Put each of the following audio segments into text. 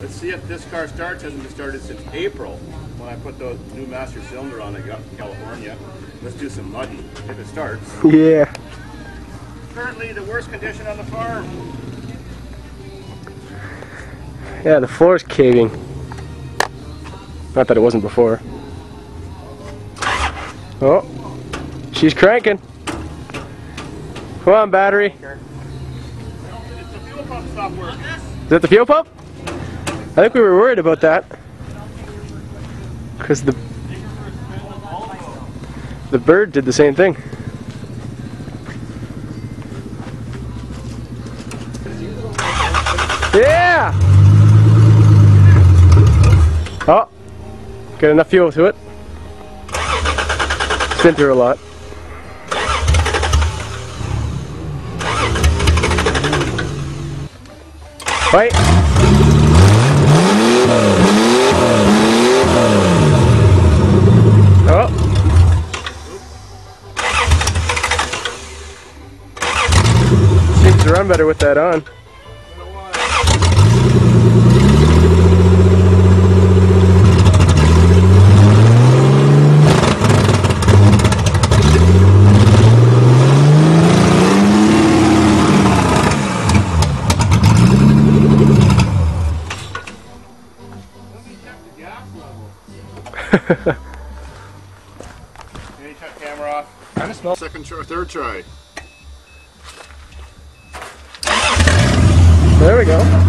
Let's see if this car starts. Hasn't been started since April when I put the new master cylinder on. I got from California. Let's do some mudding if it starts. Yeah. Currently the worst condition on the farm. Yeah, the floor's caving. Not that it wasn't before. Oh, she's cranking. Come on, battery. It's the fuel pump stopped working. Is that the fuel pump? I think we were worried about that. Because the bird did the same thing. Yeah! Oh, get enough fuel to it. It's been through a lot. Wait. Oh. Seems to run better with that on. Can you shut the camera off? Kind of smells. Second try, third try. There we go.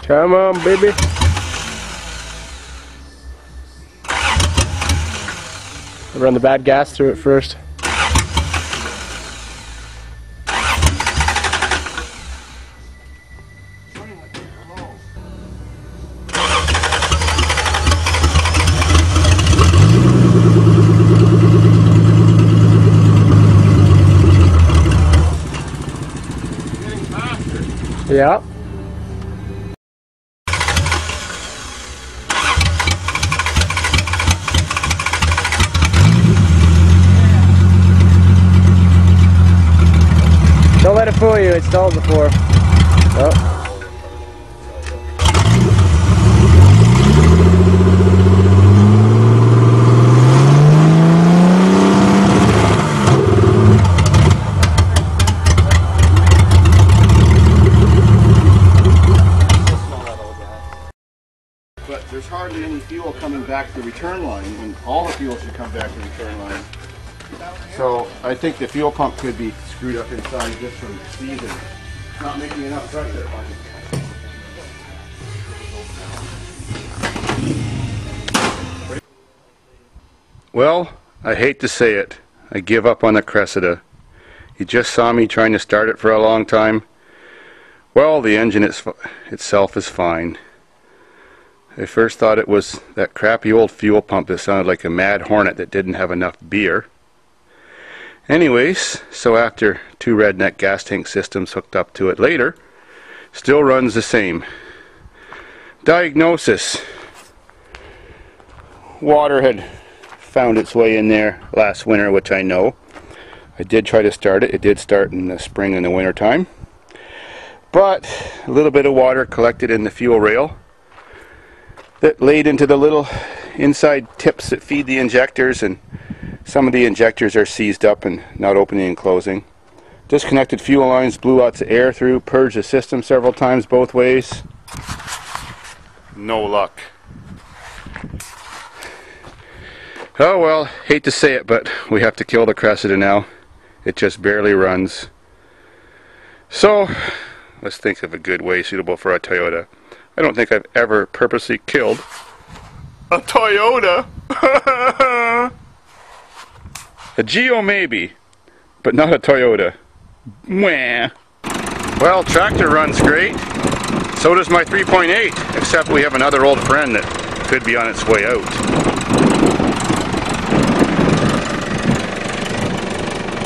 Come on, baby. Run the bad gas through it first. Yeah. Don't let it fool you, it's stalled before. Oh. But there's hardly any fuel coming back to the return line when all the fuel should come back to the return line. So I think the fuel pump could be screwed up inside just from season. Not making enough pressure. Well, I hate to say it. I give up on the Cressida. You just saw me trying to start it for a long time. Well, the engine itself is fine. I first thought it was that crappy old fuel pump that sounded like a mad hornet that didn't have enough beer. Anyways, so after 2 redneck gas tank systems hooked up to it later, still runs the same. Diagnosis. Water had found its way in there last winter, which I know. I did try to start it. It did start in the spring and the winter time. But a little bit of water collected in the fuel rail that laid into the little inside tips that feed the injectors, and some of the injectors are seized up and not opening and closing. Disconnected fuel lines, blew lots of air through, purged the system several times both ways. No luck. Oh well, hate to say it, but we have to kill the Cressida now. It just barely runs. So, let's think of a good way suitable for a Toyota. I don't think I've ever purposely killed a Toyota. A Geo maybe, but not a Toyota. Mwah. Well, tractor runs great. So does my 3.8, except we have another old friend that could be on its way out.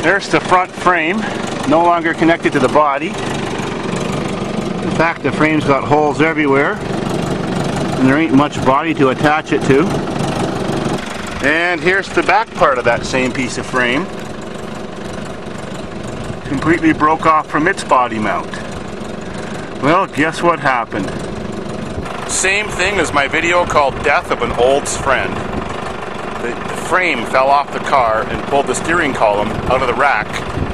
There's the front frame, no longer connected to the body. In fact, the frame's got holes everywhere, and there ain't much body to attach it to. And here's the back part of that same piece of frame. Completely broke off from its body mount. Well, guess what happened? Same thing as my video called Death of an Old's Friend. The frame fell off the car and pulled the steering column out of the rack,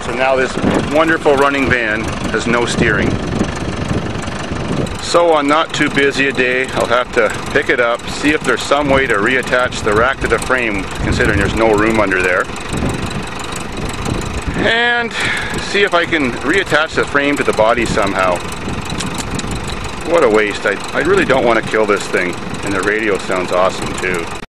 so now this wonderful running van has no steering. So on not too busy a day, I'll have to pick it up, see if there's some way to reattach the rack to the frame, considering there's no room under there, and see if I can reattach the frame to the body somehow. What a waste. I really don't want to kill this thing, and the radio sounds awesome too.